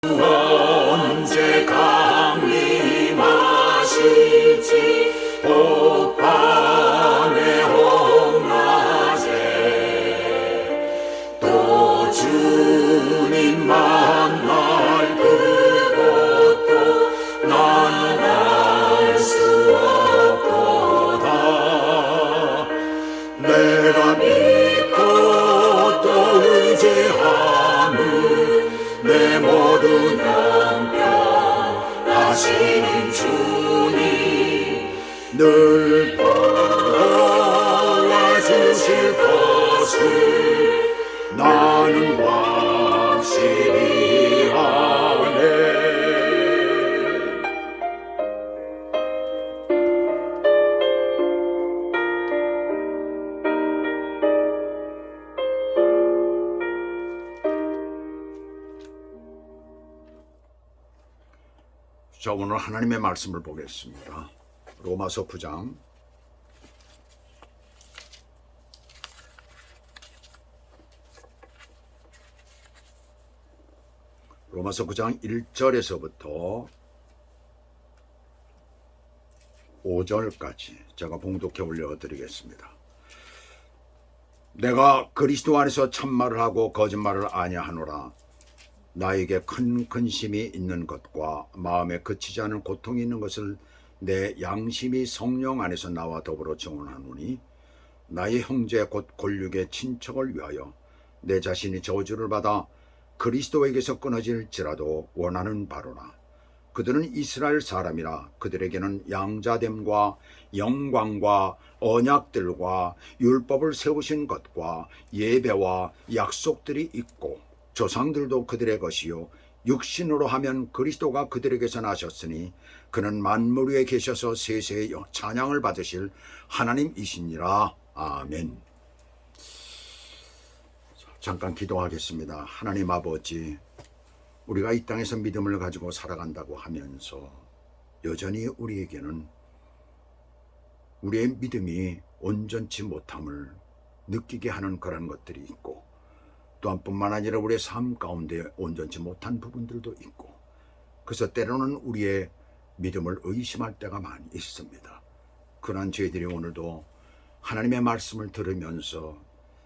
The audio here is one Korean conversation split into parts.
언제 강림하실지 복밤의 홍낮에 또 주님 만날 그것도 난 알 수 없도다. 내가 믿고 또 의지하는 내 모든 형편하시는 주님 늘 도와주실 것을 나는 확실히 아네. 자, 오늘 하나님의 말씀을 보겠습니다. 로마서 9장 로마서 9장 1절에서부터 5절까지 제가 봉독해 올려드리겠습니다. 내가 그리스도 안에서 참말을 하고 거짓말을 아니하노라. 나에게 큰 근심이 있는 것과 마음에 그치지 않은 고통이 있는 것을 내 양심이 성령 안에서 나와 더불어 증언하노니, 나의 형제 곧 골육의 친척을 위하여 내 자신이 저주를 받아 그리스도에게서 끊어질지라도 원하는 바로나. 그들은 이스라엘 사람이라 그들에게는 양자됨과 영광과 언약들과 율법을 세우신 것과 예배와 약속들이 있고, 조상들도 그들의 것이요 육신으로 하면 그리스도가 그들에게서 나셨으니 그는 만물 위에 계셔서 세세의 찬양을 받으실 하나님이시니라. 아멘. 잠깐 기도하겠습니다. 하나님 아버지, 우리가 이 땅에서 믿음을 가지고 살아간다고 하면서 여전히 우리에게는 우리의 믿음이 온전치 못함을 느끼게 하는 그런 것들이 있고, 또한 뿐만 아니라 우리의 삶 가운데 온전치 못한 부분들도 있고, 그래서 때로는 우리의 믿음을 의심할 때가 많이 있습니다. 그러한 저희들이 오늘도 하나님의 말씀을 들으면서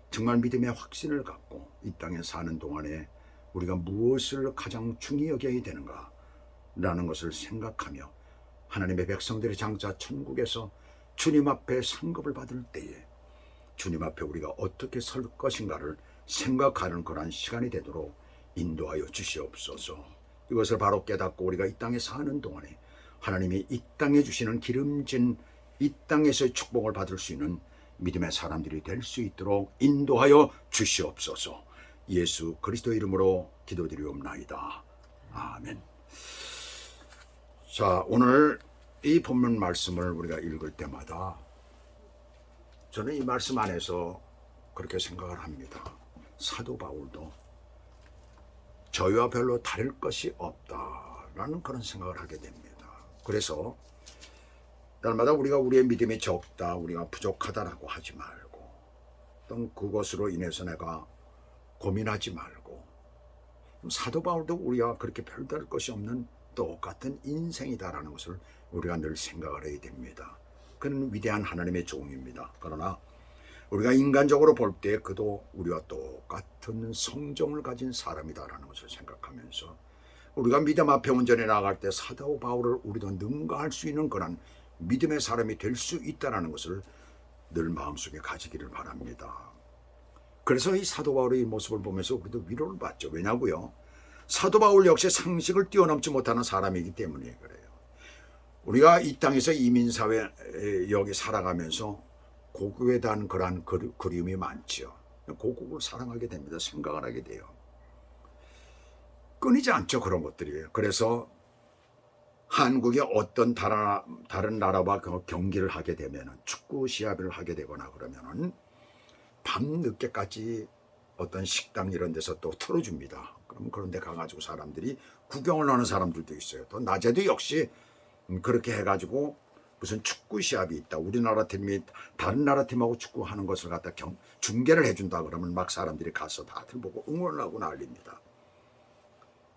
정말 믿음의 확신을 갖고 이 땅에 사는 동안에 우리가 무엇을 가장 중히 여겨야 되는가 라는 것을 생각하며, 하나님의 백성들의 장차 천국에서 주님 앞에 상급을 받을 때에 주님 앞에 우리가 어떻게 설 것인가를 생각하는 그러한 시간이 되도록 인도하여 주시옵소서. 이것을 바로 깨닫고 우리가 이 땅에 사는 동안에 하나님이 이 땅에 주시는 기름진 이 땅에서의 축복을 받을 수 있는 믿음의 사람들이 될 수 있도록 인도하여 주시옵소서. 예수 그리스도 이름으로 기도드리옵나이다. 아멘. 자, 오늘 이 본문 말씀을 우리가 읽을 때마다 저는 이 말씀 안에서 그렇게 생각을 합니다. 사도 바울도 저희와 별로 다를 것이 없다라는 그런 생각을 하게 됩니다. 그래서 날마다 우리가 우리의 믿음이 적다, 우리가 부족하다라고 하지 말고, 또 그것으로 인해서 내가 고민하지 말고, 사도 바울도 우리가 그렇게 별다를 것이 없는 똑같은 인생이다라는 것을 우리가 늘 생각을 해야 됩니다. 그는 위대한 하나님의 종입니다. 그러나 우리가 인간적으로 볼 때 그도 우리와 똑같은 성정을 가진 사람이다라는 것을 생각하면서 우리가 믿음 앞에 온전히 나아갈 때 사도 바울을 우리도 능가할 수 있는 그런 믿음의 사람이 될 수 있다는 것을 늘 마음속에 가지기를 바랍니다. 그래서 이 사도 바울의 이 모습을 보면서 우리도 위로를 받죠. 왜냐고요? 사도 바울 역시 상식을 뛰어넘지 못하는 사람이기 때문에 그래요. 우리가 이 땅에서 이민사회 여기 살아가면서 고국에 대한 그러한 그리움이 많죠. 고국을 사랑하게 됩니다. 생각을 하게 돼요. 끊이지 않죠, 그런 것들이에요. 그래서 한국의 어떤 다른 나라와 경기를 하게 되면, 축구 시합을 하게 되거나 그러면은 밤늦게까지 어떤 식당 이런 데서 또 틀어줍니다. 그럼 그런 데 가가지고 사람들이 구경을 하는 사람들도 있어요. 또 낮에도 역시 그렇게 해가지고 무슨 축구 시합이 있다, 우리나라 팀이 다른 나라 팀하고 축구하는 것을 갖다 중계를 해준다 그러면 막 사람들이 가서 다들 보고 응원을 하고 난립니다.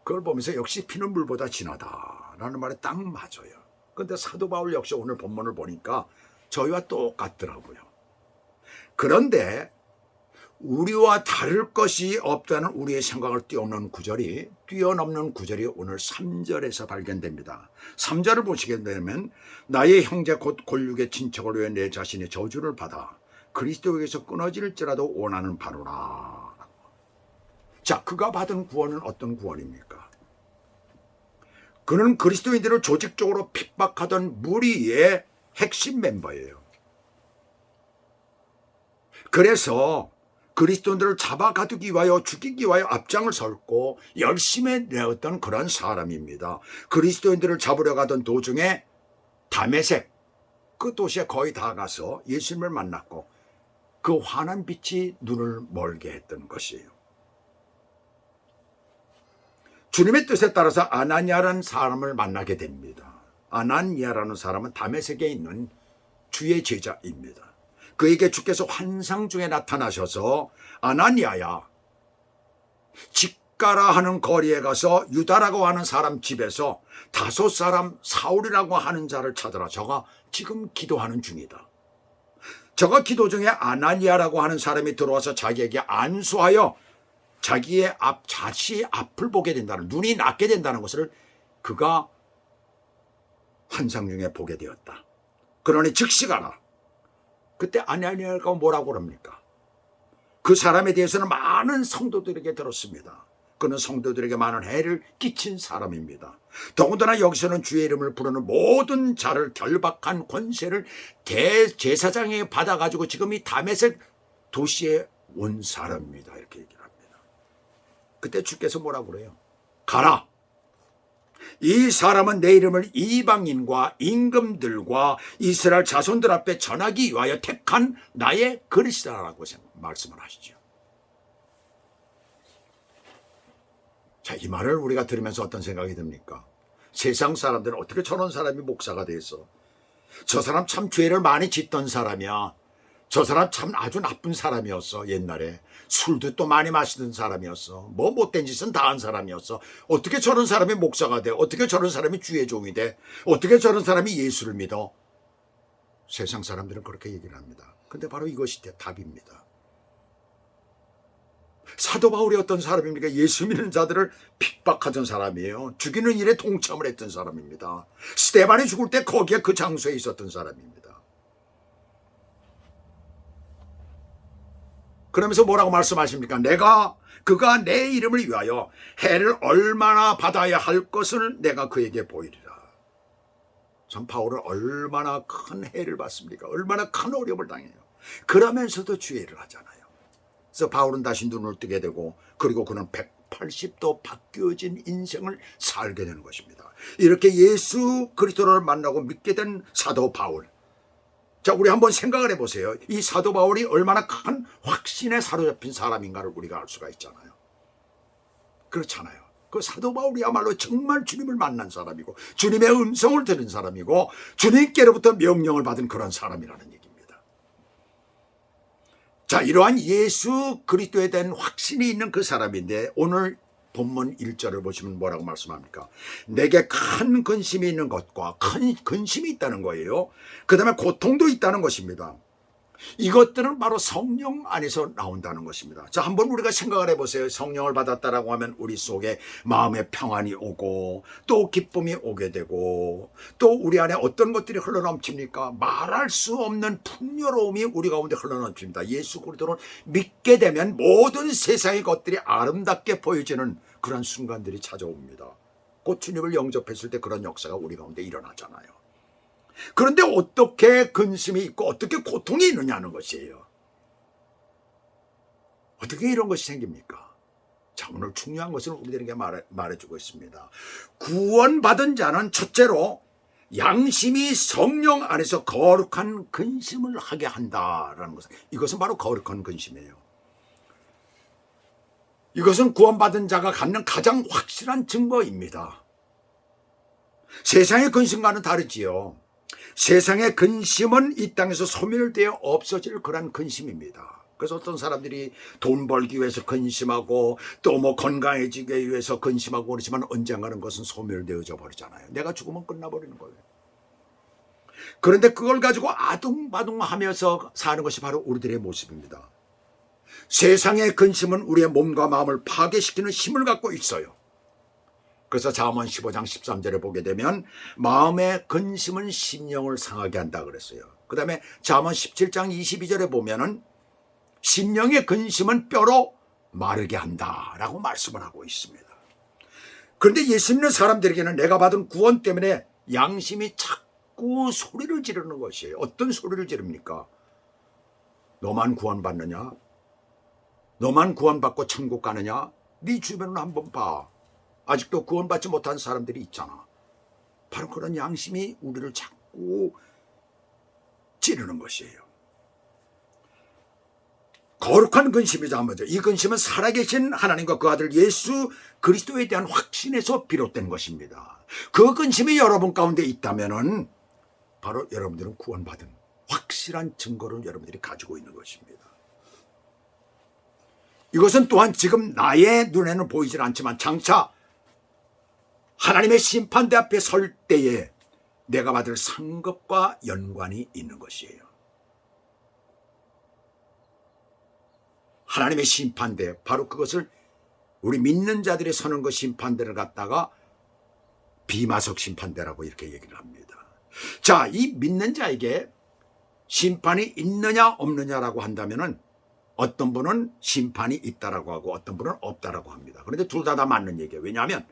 그걸 보면서 역시 피는 물보다 진하다라는 말에 딱 맞아요. 그런데 사도 바울 역시 오늘 본문을 보니까 저희와 똑같더라고요. 그런데 우리와 다를 것이 없다는 우리의 생각을 뛰어넘는 구절이 오늘 3절에서 발견됩니다. 3절을 보시게 되면 나의 형제 곧 골육의 친척을 위해 내 자신의 저주를 받아 그리스도에게서 끊어질지라도 원하는 바로라. 자, 그가 받은 구원은 어떤 구원입니까? 그는 그리스도인들을 조직적으로 핍박하던 무리의 핵심 멤버예요. 그래서 그리스도인들을 잡아가두기 위하여 죽이기 위하여 앞장을 섰고 열심히 내었던 그런 사람입니다. 그리스도인들을 잡으려 가던 도중에 다메섹 그 도시에 거의 다 가서 예수님을 만났고 그 환한 빛이 눈을 멀게 했던 것이에요. 주님의 뜻에 따라서 아나니아라는 사람을 만나게 됩니다. 아나니아라는 사람은 다메섹에 있는 주의 제자입니다. 그에게 주께서 환상 중에 나타나셔서 아나니아야, 직가라 하는 거리에 가서 유다라고 하는 사람 집에서 5 사울이라고 하는 자를 찾아라. 저가 지금 기도하는 중이다. 저가 기도 중에 아나니아라고 하는 사람이 들어와서 자기에게 안수하여 자기의 자신의 앞을 보게 된다는, 눈이 낫게 된다는 것을 그가 환상 중에 보게 되었다. 그러니 즉시 가라. 그때 아나니아가 뭐라고 그럽니까? 그 사람에 대해서는 많은 성도들에게 들었습니다. 그는 성도들에게 많은 해를 끼친 사람입니다. 더군다나 여기서는 주의 이름을 부르는 모든 자를 결박한 권세를 대제사장에게 받아가지고 지금 이 다메섹 도시에 온 사람입니다. 이렇게 얘기를 합니다. 그때 주께서 뭐라고 그래요? 가라. 이 사람은 내 이름을 이방인과 임금들과 이스라엘 자손들 앞에 전하기 위하여 택한 나의 그리스도라고 말씀을 하시죠. 자, 이 말을 우리가 들으면서 어떤 생각이 듭니까? 세상 사람들은 어떻게 저런 사람이 목사가 돼서, 저 사람 참 죄를 많이 짓던 사람이야, 저 사람 참 아주 나쁜 사람이었어, 옛날에 술도 또 많이 마시던 사람이었어, 뭐 못된 짓은 다 한 사람이었어, 어떻게 저런 사람이 목사가 돼, 어떻게 저런 사람이 주의 종이 돼, 어떻게 저런 사람이 예수를 믿어. 세상 사람들은 그렇게 얘기를 합니다. 근데 바로 이것이 답입니다. 사도 바울이 어떤 사람입니까? 예수 믿는 자들을 핍박하던 사람이에요. 죽이는 일에 동참을 했던 사람입니다. 스데반이 죽을 때 거기에 그 장소에 있었던 사람입니다. 그러면서 뭐라고 말씀하십니까? 그가 내 이름을 위하여 해를 얼마나 받아야 할 것을 내가 그에게 보이리라. 참 바울은 얼마나 큰 해를 받습니까? 얼마나 큰 어려움을 당해요. 그러면서도 주의를 하잖아요. 그래서 바울은 다시 눈을 뜨게 되고, 그리고 그는 180도 바뀌어진 인생을 살게 되는 것입니다. 이렇게 예수 그리스도를 만나고 믿게 된 사도 바울. 자, 우리 한번 생각을 해보세요. 이 사도 바울이 얼마나 큰 확신에 사로잡힌 사람인가를 우리가 알 수가 있잖아요. 그렇잖아요. 그 사도 바울이야말로 정말 주님을 만난 사람이고, 주님의 음성을 들은 사람이고, 주님께로부터 명령을 받은 그런 사람이라는 얘기입니다. 자, 이러한 예수 그리스도에 대한 확신이 있는 그 사람인데, 오늘 본문 1절을 보시면 뭐라고 말씀합니까? 내게 큰 근심이 있는 것과 큰 근심이 있다는 거예요. 그 다음에 고통도 있다는 것입니다. 이것들은 바로 성령 안에서 나온다는 것입니다. 자, 한번 우리가 생각을 해보세요. 성령을 받았다라고 하면 우리 속에 마음의 평안이 오고, 또 기쁨이 오게 되고, 또 우리 안에 어떤 것들이 흘러넘칩니까? 말할 수 없는 풍요로움이 우리 가운데 흘러넘칩니다. 예수 그리스도를 믿게 되면 모든 세상의 것들이 아름답게 보여지는 그런 순간들이 찾아옵니다. 곧 주님을 영접했을 때 그런 역사가 우리 가운데 일어나잖아요. 그런데 어떻게 근심이 있고 어떻게 고통이 있느냐는 것이에요. 어떻게 이런 것이 생깁니까? 자, 오늘 중요한 것을 우리들에게 말해주고 있습니다. 구원받은 자는 첫째로 양심이 성령 안에서 거룩한 근심을 하게 한다라는 것은, 이것은 바로 거룩한 근심이에요. 이것은 구원받은 자가 갖는 가장 확실한 증거입니다. 세상의 근심과는 다르지요. 세상의 근심은 이 땅에서 소멸되어 없어질 그런 근심입니다. 그래서 어떤 사람들이 돈 벌기 위해서 근심하고 또 뭐 건강해지기 위해서 근심하고 그렇지만 언젠가는 것은 소멸되어져 버리잖아요. 내가 죽으면 끝나버리는 거예요. 그런데 그걸 가지고 아둥바둥하면서 사는 것이 바로 우리들의 모습입니다. 세상의 근심은 우리의 몸과 마음을 파괴시키는 힘을 갖고 있어요. 그래서 잠언 15장 13절에 보게 되면 마음의 근심은 심령을 상하게 한다 그랬어요. 그 다음에 잠언 17장 22절에 보면은 심령의 근심은 뼈로 마르게 한다라고 말씀을 하고 있습니다. 그런데 예수 믿는 사람들에게는 내가 받은 구원 때문에 양심이 자꾸 소리를 지르는 것이에요. 어떤 소리를 지릅니까? 너만 구원받느냐? 너만 구원받고 천국 가느냐? 네 주변을 한번 봐. 아직도 구원받지 못한 사람들이 있잖아. 바로 그런 양심이 우리를 자꾸 찌르는 것이에요. 거룩한 근심이자 먼저 이 근심은 살아계신 하나님과 그 아들 예수 그리스도에 대한 확신에서 비롯된 것입니다. 그 근심이 여러분 가운데 있다면은 바로 여러분들은 구원받은 확실한 증거를 여러분들이 가지고 있는 것입니다. 이것은 또한 지금 나의 눈에는 보이질 않지만 장차 하나님의 심판대 앞에 설 때에 내가 받을 상급과 연관이 있는 것이에요. 하나님의 심판대, 바로 그것을 우리 믿는 자들이 서는 그 심판대를 갖다가 비마석 심판대라고 이렇게 얘기를 합니다. 자, 이 믿는 자에게 심판이 있느냐 없느냐라고 한다면은 어떤 분은 심판이 있다라고 하고 어떤 분은 없다라고 합니다. 그런데 둘 다 맞는 얘기예요. 왜냐하면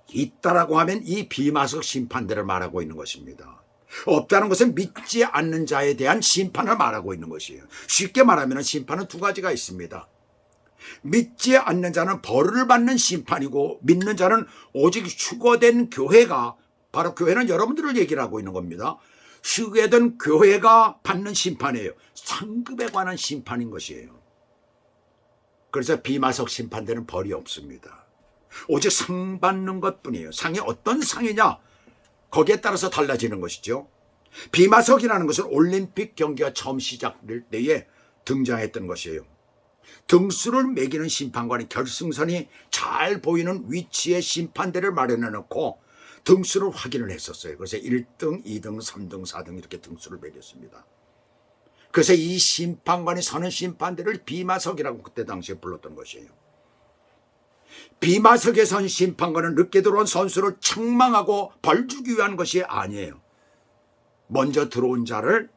있다라고 하면 이 비마석 심판대를 말하고 있는 것입니다. 없다는 것은 믿지 않는 자에 대한 심판을 말하고 있는 것이에요. 쉽게 말하면 심판은 두 가지가 있습니다. 믿지 않는 자는 벌을 받는 심판이고 믿는 자는 오직 휴거된 교회가, 바로 교회는 여러분들을 얘기를 하고 있는 겁니다. 휴거된 교회가 받는 심판이에요. 상급에 관한 심판인 것이에요. 그래서 비마석 심판대는 벌이 없습니다. 오직 상 받는 것뿐이에요. 상이 어떤 상이냐? 거기에 따라서 달라지는 것이죠. 비마석이라는 것은 올림픽 경기가 처음 시작될 때에 등장했던 것이에요. 등수를 매기는 심판관이 결승선이 잘 보이는 위치에 심판대를 마련해 놓고 등수를 확인을 했었어요. 그래서 1등, 2등, 3등, 4등 이렇게 등수를 매겼습니다. 그래서 이 심판관이 서는 심판대를 비마석이라고 그때 당시에 불렀던 것이에요. 비마석에 선 심판관은 늦게 들어온 선수를 책망하고 벌 주기 위한 것이 아니에요. 먼저 들어온 자를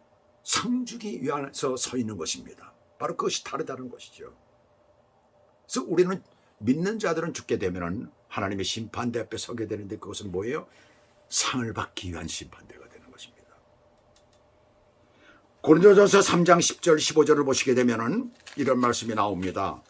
상 주기 위해서 서 있는 것입니다. 바로 그것이 다르다는 것이죠. 그래서 우리는 믿는 자들은 죽게 되면 하나님의 심판대 앞에 서게 되는데 그것은 뭐예요? 상을 받기 위한 심판대가 되는 것입니다. 고린도전서 3장 10절 15절을 보시게 되면 이런 말씀이 나옵니다.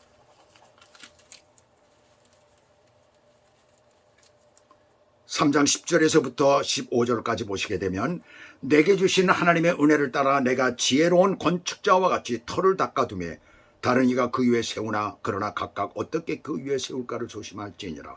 삼 장 10절에서부터 15절까지 보시게 되면 내게 주신 하나님의 은혜를 따라 내가 지혜로운 건축자와 같이 터를 닦아두매 다른 이가 그 위에 세우나 그러나 각각 어떻게 그 위에 세울까를 조심할지니라.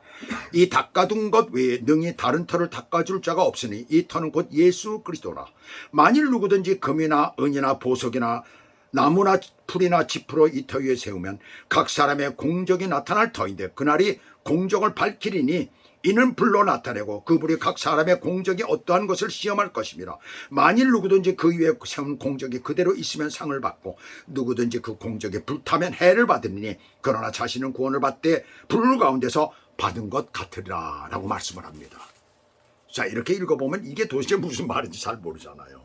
이 닦아둔 것 외에 능히 다른 터를 닦아줄 자가 없으니 이 터는 곧 예수 그리스도라. 만일 누구든지 금이나 은이나 보석이나 나무나 풀이나 지프로 이 터 위에 세우면 각 사람의 공적이 나타날 터인데 그날이 공적을 밝히리니 이는 불로 나타내고 그 불이 각 사람의 공적이 어떠한 것을 시험할 것입니다. 만일 누구든지 그 위에 세운 공적이 그대로 있으면 상을 받고 누구든지 그 공적에 불타면 해를 받으니 그러나 자신은 구원을 받되 불 가운데서 받은 것 같으리라 라고 말씀을 합니다. 자, 이렇게 읽어보면 이게 도대체 무슨 말인지 잘 모르잖아요.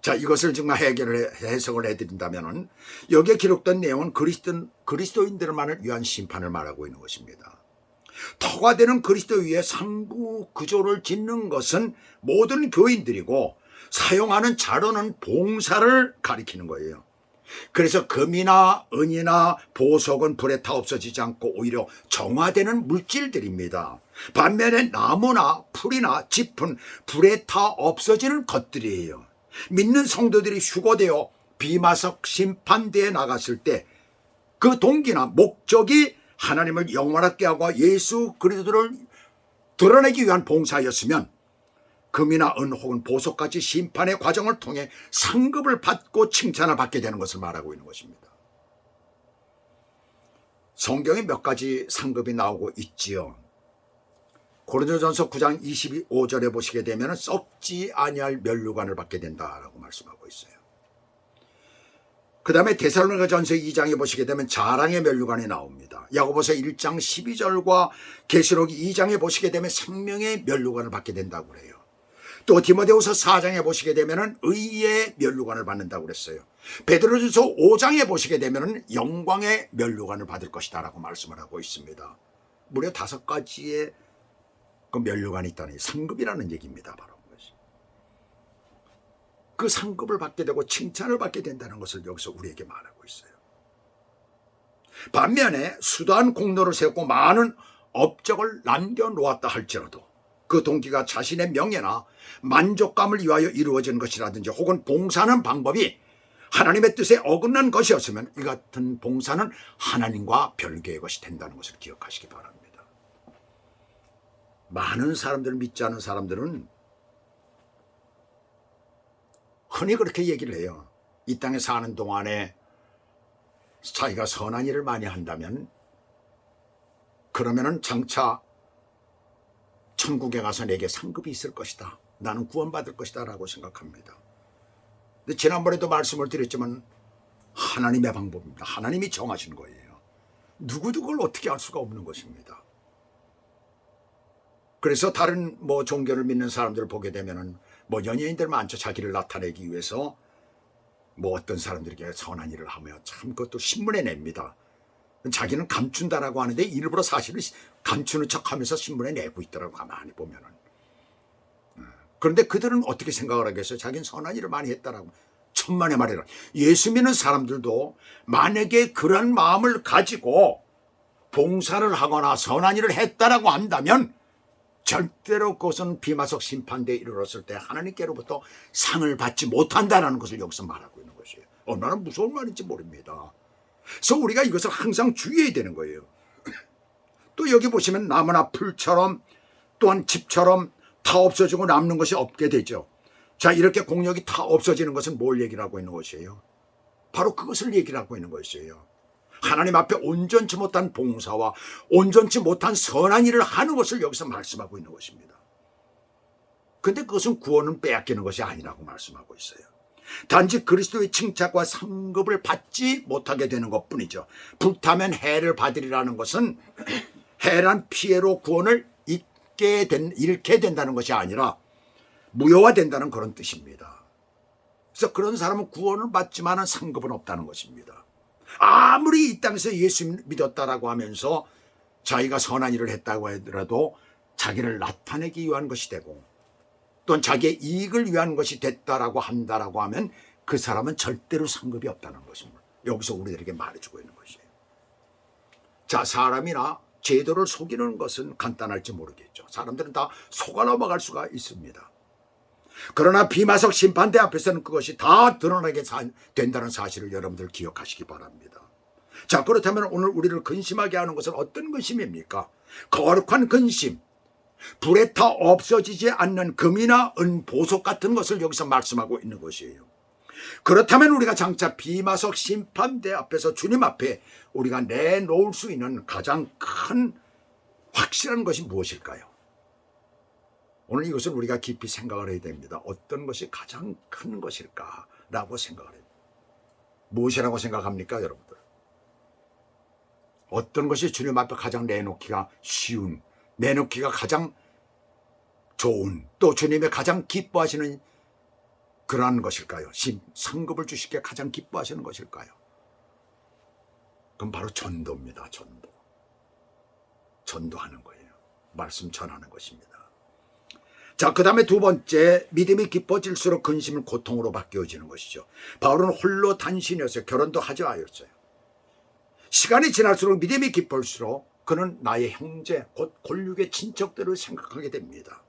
자, 이것을 정말 해석을 해드린다면 여기에 기록된 내용은 그리스도인들만을 위한 심판을 말하고 있는 것입니다. 터가 되는 그리스도 위에 상부 구조를 짓는 것은 모든 교인들이고 사용하는 자료는 봉사를 가리키는 거예요. 그래서 금이나 은이나 보석은 불에 타 없어지지 않고 오히려 정화되는 물질들입니다. 반면에 나무나 풀이나 짚은 불에 타 없어지는 것들이에요. 믿는 성도들이 휴거되어 비마석 심판대에 나갔을 때 그 동기나 목적이 하나님을 영원하게 하고 예수 그리스도를 드러내기 위한 봉사였으면 금이나 은 혹은 보석같이 심판의 과정을 통해 상급을 받고 칭찬을 받게 되는 것을 말하고 있는 것입니다. 성경에 몇 가지 상급이 나오고 있지요. 고린도전서 9장 25절에 보시게 되면 썩지 아니할 면류관을 받게 된다라고 말씀하고 있어요. 그 다음에 데살로니가전서 2장에 보시게 되면 자랑의 면류관이 나옵니다. 야고보서 1장 12절과 계시록 2장에 보시게 되면 생명의 면류관을 받게 된다고 그래요. 또 디모데후서 4장에 보시게 되면 의의 면류관을 받는다고 그랬어요. 베드로전서 5장에 보시게 되면 영광의 면류관을 받을 것이다 라고 말씀을 하고 있습니다. 무려 5가지의 그 면류관이 있다니 상급이라는 얘기입니다. 바로 그것이. 그 상급을 받게 되고 칭찬을 받게 된다는 것을 여기서 우리에게 말하고 있어요. 반면에 수도한 공로를 세우고 많은 업적을 남겨놓았다 할지라도 그 동기가 자신의 명예나 만족감을 위하여 이루어진 것이라든지 혹은 봉사하는 방법이 하나님의 뜻에 어긋난 것이었으면 이 같은 봉사는 하나님과 별개의 것이 된다는 것을 기억하시기 바랍니다. 많은 사람들을 믿지 않은 사람들은 흔히 그렇게 얘기를 해요. 이 땅에 사는 동안에 자기가 선한 일을 많이 한다면 그러면은 장차 천국에 가서 내게 상급이 있을 것이다. 나는 구원받을 것이다 라고 생각합니다. 근데 지난번에도 말씀을 드렸지만 하나님의 방법입니다. 하나님이 정하신 거예요. 누구도 그걸 어떻게 알 수가 없는 것입니다. 그래서 다른 종교를 믿는 사람들을 보게 되면은 연예인들 많죠. 자기를 나타내기 위해서 어떤 사람들에게 선한 일을 하며 참 그것도 신문에 냅니다. 자기는 감춘다라고 하는데 일부러 사실을 감추는 척하면서 신문에 내고 있더라고 가만히 보면은. 그런데 그들은 어떻게 생각을 하겠어요? 자기는 선한 일을 많이 했다라고. 천만의 말이라. 예수 믿는 사람들도 만약에 그런 마음을 가지고 봉사를 하거나 선한 일을 했다라고 한다면 절대로 그것은 비마석 심판대에 이르렀을 때 하나님께로부터 상을 받지 못한다라는 것을 여기서 말하고 있는 것이에요. 얼마나 무서운 말인지 모릅니다. 그래서 우리가 이것을 항상 주의해야 되는 거예요. 또 여기 보시면 나무나 풀처럼 또한 집처럼 다 없어지고 남는 것이 없게 되죠. 자, 이렇게 공력이 다 없어지는 것은 뭘 얘기를 하고 있는 것이에요? 바로 그것을 얘기를 하고 있는 것이에요. 하나님 앞에 온전치 못한 봉사와 온전치 못한 선한 일을 하는 것을 여기서 말씀하고 있는 것입니다. 그런데 그것은 구원은 빼앗기는 것이 아니라고 말씀하고 있어요. 단지 그리스도의 칭찬과 상급을 받지 못하게 되는 것뿐이죠. 불타면 해를 받으리라는 것은 해란 피해로 구원을 잃게 된다는 것이 아니라 무효화된다는 그런 뜻입니다. 그래서 그런 사람은 구원을 받지만 상급은 없다는 것입니다. 아무리 이 땅에서 예수 믿었다라고 하면서 자기가 선한 일을 했다고 하더라도 자기를 나타내기 위한 것이 되고 또는 자기의 이익을 위한 것이 됐다라고 한다라고 하면 그 사람은 절대로 상급이 없다는 것입니다. 여기서 우리들에게 말해주고 있는 것이에요. 자, 사람이나 제도를 속이는 것은 간단할지 모르겠죠. 사람들은 다 속아 넘어갈 수가 있습니다. 그러나 비마석 심판대 앞에서는 그것이 다 드러나게 된다는 사실을 여러분들 기억하시기 바랍니다. 자, 그렇다면 오늘 우리를 근심하게 하는 것은 어떤 근심입니까? 거룩한 근심, 불에 타 없어지지 않는 금이나 은, 보석 같은 것을 여기서 말씀하고 있는 것이에요. 그렇다면 우리가 장차 비마석 심판대 앞에서 주님 앞에 우리가 내놓을 수 있는 가장 큰 확실한 것이 무엇일까요? 오늘 이것을 우리가 깊이 생각을 해야 됩니다. 어떤 것이 가장 큰 것일까라고 생각을 해요. 무엇이라고 생각합니까, 여러분들? 어떤 것이 주님 앞에 가장 내놓기가 쉬운, 내놓기가 가장 좋은, 또 주님의 가장 기뻐하시는 그러한 것일까요? 상급을 주시기에 가장 기뻐하시는 것일까요? 그럼 바로 전도입니다. 전도하는 거예요. 말씀 전하는 것입니다. 자, 그 다음에 두 번째, 믿음이 깊어질수록 근심은 고통으로 바뀌어지는 것이죠. 바울은 홀로 단신이었어요. 결혼도 하지 않았어요. 시간이 지날수록 믿음이 깊을수록 그는 나의 형제, 곧 골육의 친척들을 생각하게 됩니다.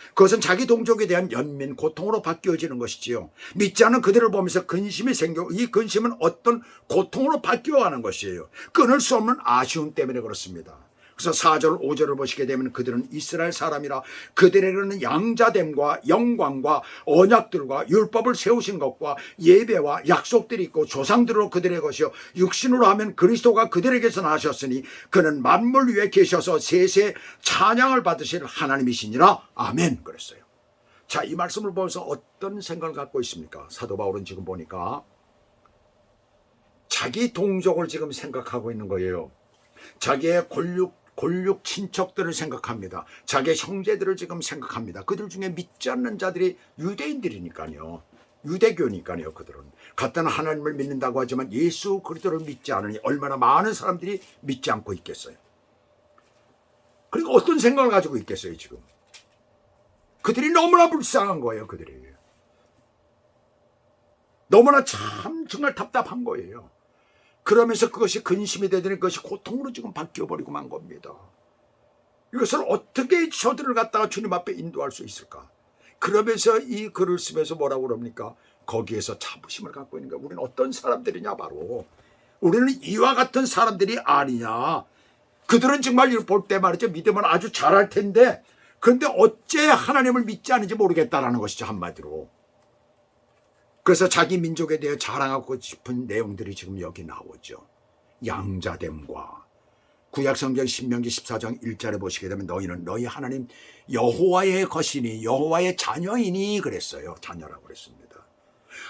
그것은 자기 동족에 대한 연민, 고통으로 바뀌어지는 것이지요. 믿지 않는 그들을 보면서 근심이 생겨 이 근심은 어떤 고통으로 바뀌어가는 것이에요. 끊을 수 없는 아쉬움 때문에 그렇습니다. 그래서 4절 5절을 보시게 되면 그들은 이스라엘 사람이라 그들에게는 양자됨과 영광과 언약들과 율법을 세우신 것과 예배와 약속들이 있고 조상들로 그들의 것이요 육신으로 하면 그리스도가 그들에게서 나셨으니 그는 만물 위에 계셔서 세세 찬양을 받으실 하나님이시니라. 아멘. 그랬어요. 자, 이 말씀을 보면서 어떤 생각을 갖고 있습니까? 사도 바울은 지금 보니까 자기 동족을 지금 생각하고 있는 거예요. 자기의 골육 친척들을 생각합니다. 자기의 형제들을 지금 생각합니다. 그들 중에 믿지 않는 자들이 유대인들이니까요. 유대교니까요. 그들은 같은 하나님을 믿는다고 하지만 예수 그리스도를 믿지 않으니 얼마나 많은 사람들이 믿지 않고 있겠어요. 그리고 어떤 생각을 가지고 있겠어요. 지금 그들이 너무나 불쌍한 거예요. 그들이 너무나 참 정말 답답한 거예요. 그러면서 그것이 근심이 되더니 그것이 고통으로 지금 바뀌어버리고 만 겁니다. 이것을 어떻게 저들을 갖다가 주님 앞에 인도할 수 있을까? 그러면서 이 글을 쓰면서 뭐라고 그럽니까? 거기에서 자부심을 갖고 있는 거야. 우리는 어떤 사람들이냐? 바로 우리는 이와 같은 사람들이 아니냐. 그들은 정말 이걸 볼 때 말이죠. 믿으면 아주 잘할 텐데 그런데 어째 하나님을 믿지 않은지 모르겠다라는 것이죠. 한마디로. 그래서 자기 민족에 대해 자랑하고 싶은 내용들이 지금 여기 나오죠. 양자됨과 구약성경 신명기 14장 1절에 보시게 되면 너희는 너희 하나님 여호와의 것이니 여호와의 자녀이니 그랬어요. 자녀라고 그랬습니다.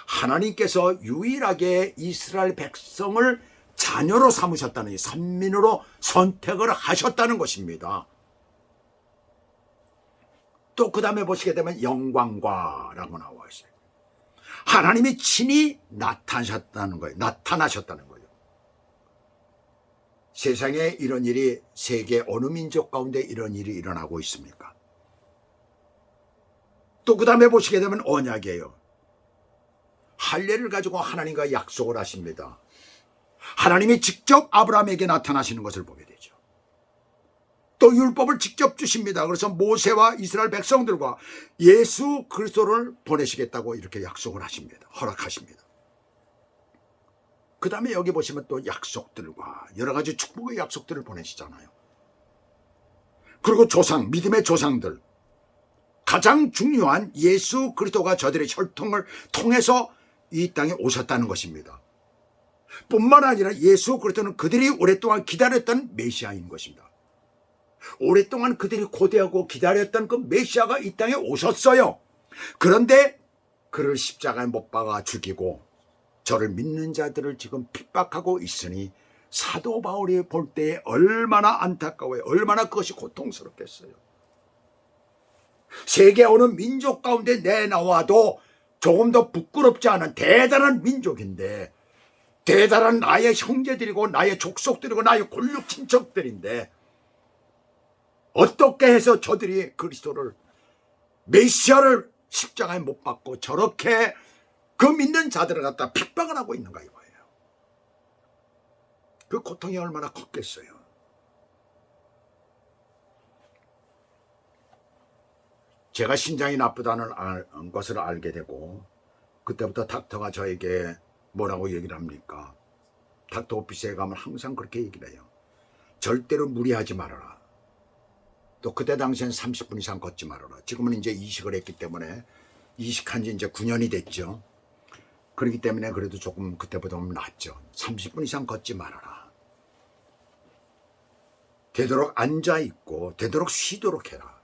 하나님께서 유일하게 이스라엘 백성을 자녀로 삼으셨다는, 선민으로 선택을 하셨다는 것입니다. 또 그 다음에 보시게 되면 영광과 라고 나와 있어요. 하나님이 친히 나타나셨다는 거예요. 나타나셨다는 거예요. 세상에 이런 일이, 세계 어느 민족 가운데 이런 일이 일어나고 있습니까? 또 그 다음에 보시게 되면 언약이에요. 할례를 가지고 하나님과 약속을 하십니다. 하나님이 직접 아브라함에게 나타나시는 것을 보게 되죠. 또 율법을 직접 주십니다. 그래서 모세와 이스라엘 백성들과 예수 그리스도를 보내시겠다고 이렇게 약속을 하십니다. 허락하십니다. 그 다음에 여기 보시면 또 약속들과 여러 가지 축복의 약속들을 보내시잖아요. 그리고 조상, 믿음의 조상들, 가장 중요한 예수 그리스도가 저들의 혈통을 통해서 이 땅에 오셨다는 것입니다. 뿐만 아니라 예수 그리스도는 그들이 오랫동안 기다렸던 메시아인 것입니다. 오랫동안 그들이 고대하고 기다렸던 그 메시아가 이 땅에 오셨어요. 그런데 그를 십자가에 못 박아 죽이고 저를 믿는 자들을 지금 핍박하고 있으니 사도 바울이 볼 때에 얼마나 안타까워요. 얼마나 그것이 고통스럽겠어요. 세계 어느 민족 가운데 내나와도 조금 더 부끄럽지 않은 대단한 민족인데, 대단한 나의 형제들이고 나의 족속들이고 나의 골육 친척들인데 어떻게 해서 저들이 그리스도를, 메시아를 십자가에 못 박고 저렇게 그 믿는 자들을 갖다 핍박을 하고 있는가 이거예요. 그 고통이 얼마나 컸겠어요. 제가 신장이 나쁘다는 것을 알게 되고 그때부터 닥터가 저에게 뭐라고 얘기를 합니까? 닥터 오피스에 가면 항상 그렇게 얘기를 해요. 절대로 무리하지 말아라. 또 그때 당시엔 30분 이상 걷지 말아라. 지금은 이제 이식을 했기 때문에, 이식한 지 이제 9년이 됐죠. 그렇기 때문에 그래도 조금 그때보다 낫죠. 30분 이상 걷지 말아라. 되도록 앉아있고 되도록 쉬도록 해라.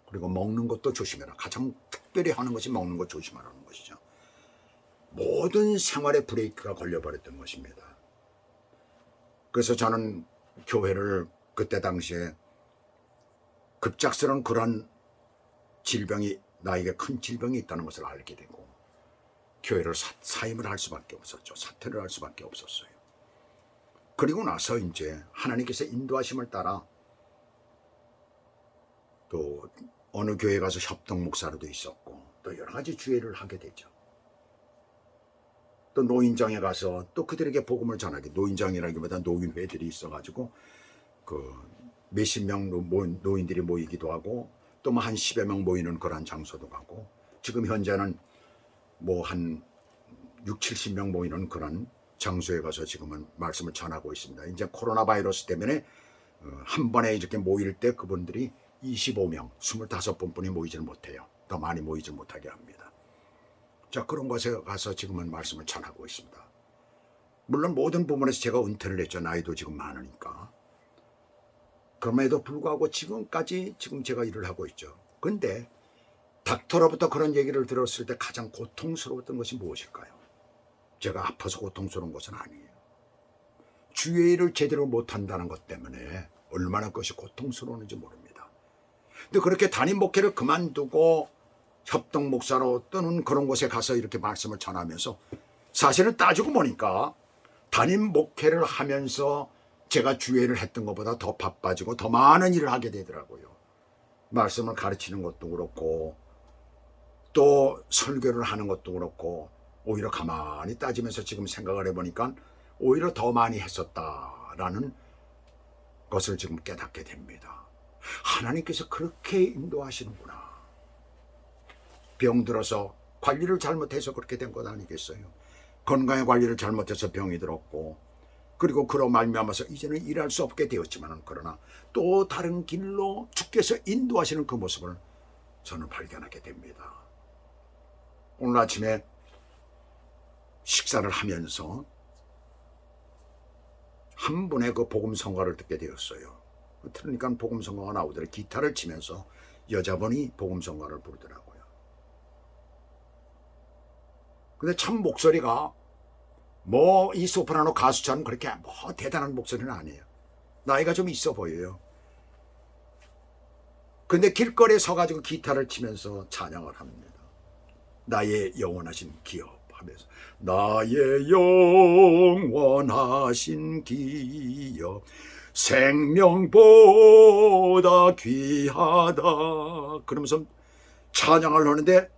그리고 먹는 것도 조심해라. 가장 특별히 하는 것이 먹는 것 조심하라는 것이죠. 모든 생활에 브레이크가 걸려버렸던 것입니다. 그래서 저는 교회를 그때 당시에 급작스러운 그런 질병이, 나에게 큰 질병이 있다는 것을 알게 되고 교회를 사임을 할 수밖에 없었죠. 사퇴를 할 수밖에 없었어요. 그리고 나서 이제 하나님께서 인도하심을 따라 또 어느 교회 가서 협동 목사로도 있었고 또 여러 가지 주회를 하게 되죠. 또 노인정에 가서 또 그들에게 복음을 전하게, 노인정이라기보다 노인회들이 있어가지고 그 몇십 명 노인들이 모이기도 하고 또 뭐 한 10여 명 모이는 그런 장소도 가고, 지금 현재는 뭐 한 6, 70명 모이는 그런 장소에 가서 지금은 말씀을 전하고 있습니다. 이제 코로나 바이러스 때문에 한 번에 이렇게 모일 때 그분들이 25명, 25분뿐이 모이지를 못해요. 더 많이 모이지 못하게 합니다. 자, 그런 곳에 가서 지금은 말씀을 전하고 있습니다. 물론 모든 부분에서 제가 은퇴를 했죠. 나이도 지금 많으니까. 그럼에도 불구하고 지금까지 지금 제가 일을 하고 있죠. 근데 닥터로부터 그런 얘기를 들었을 때 가장 고통스러웠던 것이 무엇일까요? 제가 아파서 고통스러운 것은 아니에요. 주의 일을 제대로 못한다는 것 때문에 얼마나 그것이 고통스러웠는지 모릅니다. 근데 그렇게 담임 목회를 그만두고 협동 목사로 또는 그런 곳에 가서 이렇게 말씀을 전하면서 사실은 따지고 보니까 담임 목회를 하면서 제가 주회를 했던 것보다 더 바빠지고 더 많은 일을 하게 되더라고요. 말씀을 가르치는 것도 그렇고 또 설교를 하는 것도 그렇고 오히려 가만히 따지면서 지금 생각을 해보니까 오히려 더 많이 했었다라는 것을 지금 깨닫게 됩니다. 하나님께서 그렇게 인도하시는구나. 병들어서 관리를 잘못해서 그렇게 된 것 아니겠어요? 건강의 관리를 잘못해서 병이 들었고 그리고 그로 말미암아서 이제는 일할 수 없게 되었지만 그러나 또 다른 길로 주께서 인도하시는 그 모습을 저는 발견하게 됩니다. 오늘 아침에 식사를 하면서 한 분의 그 복음 성가를 듣게 되었어요. 그러니까 복음 성가가 나오더래. 기타를 치면서 여자분이 복음 성가를 부르더라고요. 근데 참 목소리가 뭐 이 소프라노 가수처럼 그렇게 뭐 대단한 목소리는 아니에요. 나이가 좀 있어 보여요. 근데 길거리에 서가지고 기타를 치면서 찬양을 합니다. 나의 영원하신 기업 하면서 나의 영원하신 기업 생명보다 귀하다 그러면서 찬양을 하는데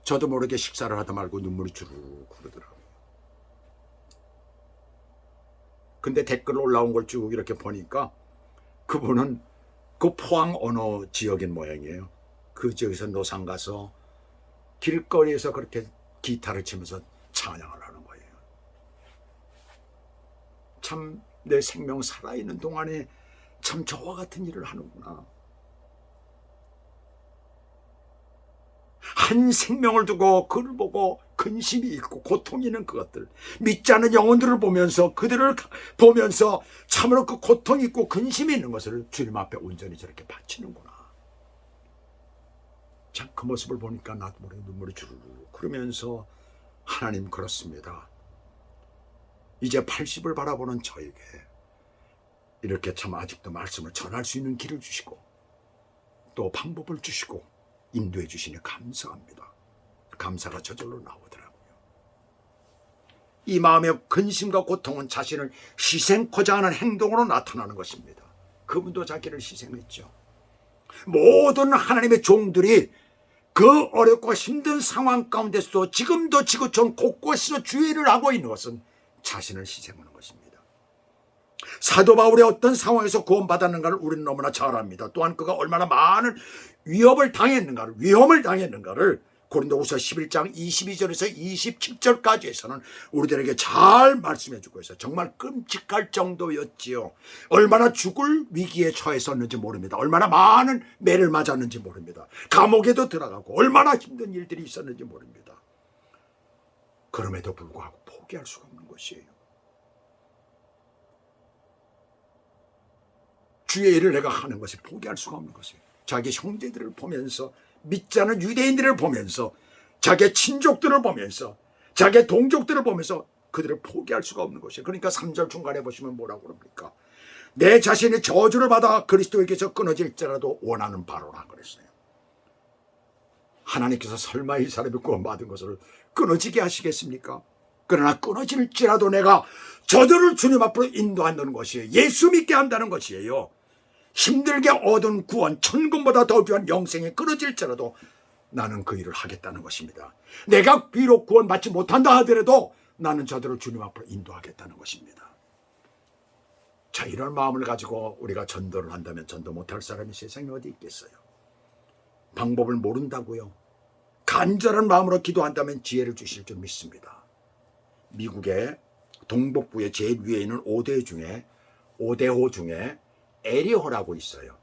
저도 모르게 식사를 하다 말고 눈물이 주르륵 흐르더라고요. 근데 댓글 올라온 걸 쭉 이렇게 보니까 그분은 그 포항 어느 지역인 모양이에요. 그 지역에서 노상 가서 길거리에서 그렇게 기타를 치면서 찬양을 하는 거예요. 참 내 생명 살아있는 동안에 참 저와 같은 일을 하는구나. 한 생명을 두고 그를 보고 근심이 있고 고통이 있는 그것들, 믿지 않는 영혼들을 보면서 그들을 보면서 참으로 그 고통이 있고 근심이 있는 것을 주님 앞에 온전히 저렇게 바치는구나. 참 그 모습을 보니까 나도 모르게 눈물이 주르르 그러면서 하나님 그렇습니다. 이제 80을 바라보는 저에게 이렇게 참 아직도 말씀을 전할 수 있는 길을 주시고 또 방법을 주시고 인도해 주시니 감사합니다. 감사가 저절로 나오더라고요. 이 마음의 근심과 고통은 자신을 희생코자 하는 행동으로 나타나는 것입니다. 그분도 자기를 희생했죠. 모든 하나님의 종들이 그 어렵고 힘든 상황 가운데서도 지금도 지구촌 곳곳에서 주의를 하고 있는 것은 자신을 희생하는 것입니다. 사도 바울의 어떤 상황에서 구원받았는가를 우리는 너무나 잘 압니다. 또한 그가 얼마나 많은 위험을 당했는가를 고린도후서 11장 22절에서 27절까지에서는 우리들에게 잘 말씀해 주고 있어요. 정말 끔찍할 정도였지요. 얼마나 죽을 위기에 처했었는지 모릅니다. 얼마나 많은 매를 맞았는지 모릅니다. 감옥에도 들어가고 얼마나 힘든 일들이 있었는지 모릅니다. 그럼에도 불구하고 포기할 수가 없는 것이에요. 주의 일을 내가 하는 것이 포기할 수가 없는 것이에요. 자기 형제들을 보면서 믿지 않은 유대인들을 보면서 자기 친족들을 보면서 자기 동족들을 보면서 그들을 포기할 수가 없는 것이에요. 그러니까 3절 중간에 보시면 뭐라고 그럽니까? 내 자신이 저주를 받아 그리스도에게서 끊어질지라도 원하는 바로라 그랬어요. 하나님께서 설마 이 사람이 구원받은 것을 끊어지게 하시겠습니까? 그러나 끊어질지라도 내가 저들을 주님 앞으로 인도한다는 것이에요. 예수 믿게 한다는 것이에요. 힘들게 얻은 구원, 천금보다 더 귀한 영생이 끊어질지라도 나는 그 일을 하겠다는 것입니다. 내가 비록 구원받지 못한다 하더라도 나는 저들을 주님 앞으로 인도하겠다는 것입니다. 자, 이런 마음을 가지고 우리가 전도를 한다면 전도 못할 사람이 세상에 어디 있겠어요? 방법을 모른다고요? 간절한 마음으로 기도한다면 지혜를 주실 줄 믿습니다. 미국의 동북부의 제일 위에 있는 5대호 중에 에리호라고 있어요.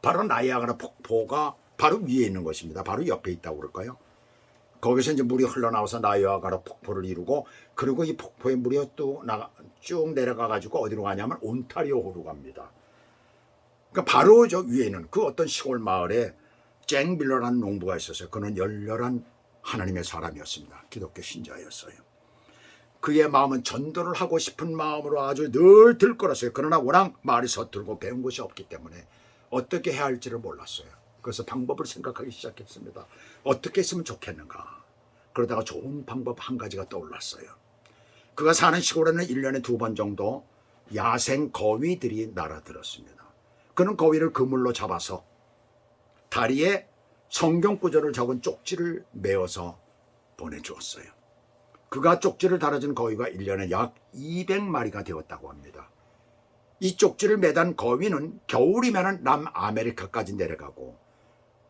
바로 나이아가라 폭포가 바로 위에 있는 것입니다. 바로 옆에 있다고 그럴까요? 거기서 이제 물이 흘러나와서 나이아가라 폭포를 이루고, 그리고 이 폭포의 물이 쭉 내려가 가지고 어디로 가냐면 온타리오호로 갑니다. 그러니까 바로 저 위에 있는 그 어떤 시골 마을에 잭 밀러라는 농부가 있었어요. 그는 열렬한 하나님의 사람이었습니다. 기독교 신자였어요. 그의 마음은 전도를 하고 싶은 마음으로 아주 늘 들끓었어요. 그러나 워낙 말이 서툴고 배운 것이 없기 때문에 어떻게 해야 할지를 몰랐어요. 그래서 방법을 생각하기 시작했습니다. 어떻게 했으면 좋겠는가. 그러다가 좋은 방법 한 가지가 떠올랐어요. 그가 사는 시골에는 1년에 2번 정도 야생 거위들이 날아들었습니다. 그는 거위를 그물로 잡아서 다리에 성경 구절을 적은 쪽지를 메어서 보내주었어요. 그가 쪽지를 달아준 거위가 1년에 약 200마리가 되었다고 합니다. 이 쪽지를 매단 거위는 겨울이면 남아메리카까지 내려가고,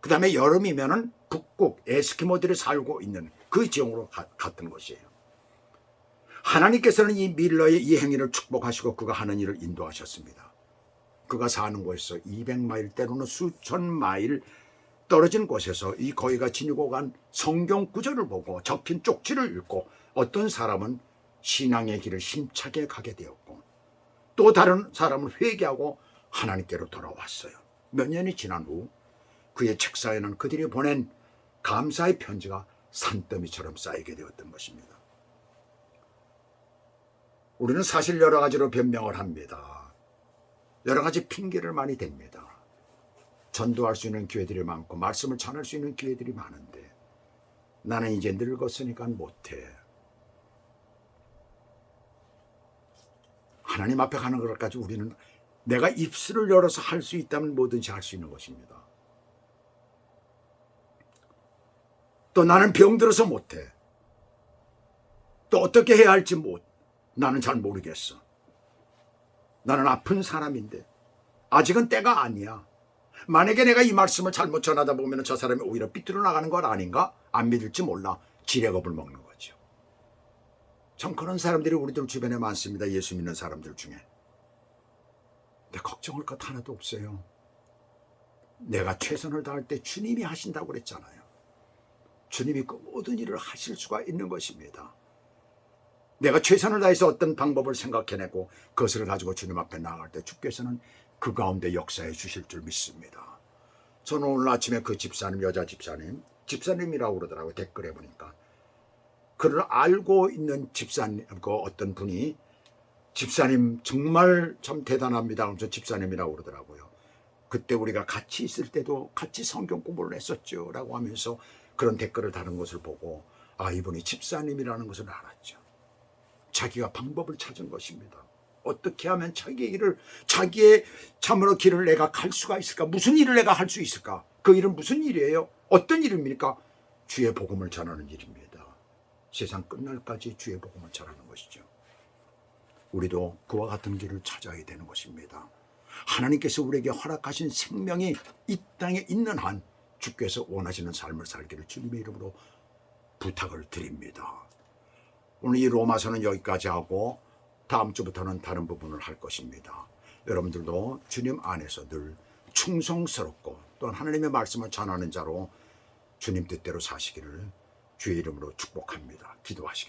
그 다음에 여름이면 북극 에스키모들이 살고 있는 그 지형으로 갔던 것이에요. 하나님께서는 이 밀러의 이 행위를 축복하시고 그가 하는 일을 인도하셨습니다. 그가 사는 곳에서 200마일 때로는 수천 마일 떨어진 곳에서 이 거위가 지니고 간 성경 구절을 보고 적힌 쪽지를 읽고 어떤 사람은 신앙의 길을 힘차게 가게 되었고, 또 다른 사람은 회개하고 하나님께로 돌아왔어요. 몇 년이 지난 후 그의 책상에는 그들이 보낸 감사의 편지가 산더미처럼 쌓이게 되었던 것입니다. 우리는 사실 여러 가지로 변명을 합니다. 여러 가지 핑계를 많이 댑니다. 전도할 수 있는 기회들이 많고 말씀을 전할 수 있는 기회들이 많은데 나는 이제 늙었으니까 못해. 하나님 앞에 가는 것까지 우리는 내가 입술을 열어서 할 수 있다면 뭐든지 할 수 있는 것입니다. 또 나는 병들어서 못해. 또 어떻게 해야 할지 나는 잘 모르겠어. 나는 아픈 사람인데 아직은 때가 아니야. 만약에 내가 이 말씀을 잘못 전하다 보면 저 사람이 오히려 삐뚤어 나가는 것 아닌가? 안 믿을지 몰라. 지레겁을 먹는 거죠. 참 그런 사람들이 우리들 주변에 많습니다. 예수 믿는 사람들 중에. 근데 걱정할 것 하나도 없어요. 내가 최선을 다할 때 주님이 하신다고 그랬잖아요. 주님이 그 모든 일을 하실 수가 있는 것입니다. 내가 최선을 다해서 어떤 방법을 생각해내고 그것을 가지고 주님 앞에 나아갈 때 주께서는 그 가운데 역사해 주실 줄 믿습니다. 저는 오늘 아침에 그 집사님, 여자 집사님이라고 그러더라고요. 댓글에 보니까. 그를 알고 있는 집사님, 그 어떤 분이 집사님 정말 참 대단합니다 하면서 집사님이라고 그러더라고요. 그때 우리가 같이 있을 때도 같이 성경 공부를 했었죠 라고 하면서 그런 댓글을 다는 것을 보고 이분이 집사님이라는 것을 알았죠. 자기가 방법을 찾은 것입니다. 어떻게 하면 자기의 참으로 길을 내가 갈 수가 있을까? 무슨 일을 내가 할 수 있을까? 그 일은 무슨 일이에요? 어떤 일입니까? 주의 복음을 전하는 일입니다. 세상 끝날까지 주의 복음을 전하는 것이죠. 우리도 그와 같은 길을 찾아야 되는 것입니다. 하나님께서 우리에게 허락하신 생명이 이 땅에 있는 한 주께서 원하시는 삶을 살기를 주님의 이름으로 부탁을 드립니다. 오늘 이 로마서는 여기까지 하고 다음 주부터는 다른 부분을 할 것입니다. 여러분들도 주님 안에서 늘 충성스럽고 또한 하나님의 말씀을 전하는 자로 주님 뜻대로 사시기를 주의 이름으로 축복합니다. 기도하시겠습니다.